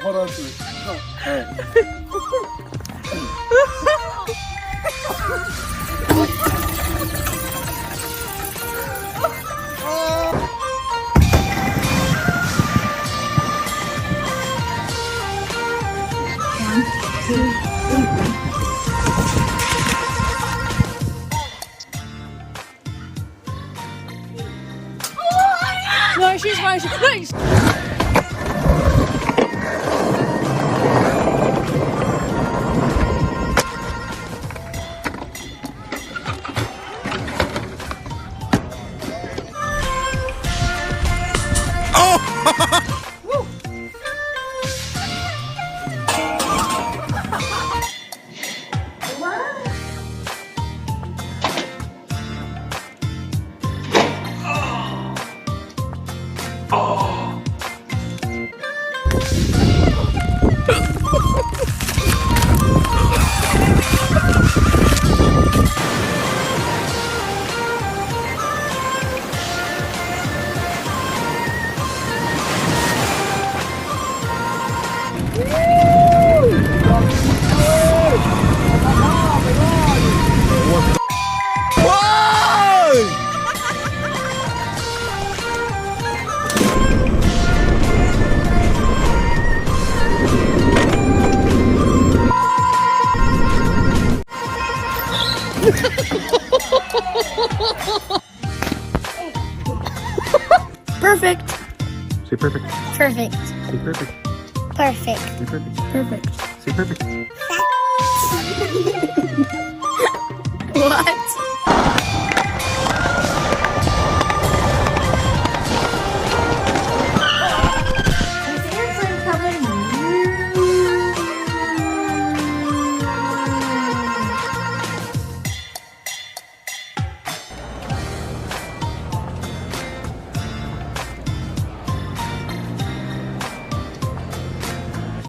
hold on to it. No. All right. No, she's fine. She's... Perfect. Say perfect. Perfect. Say perfect. Perfect. Say perfect. Perfect. Say perfect. What?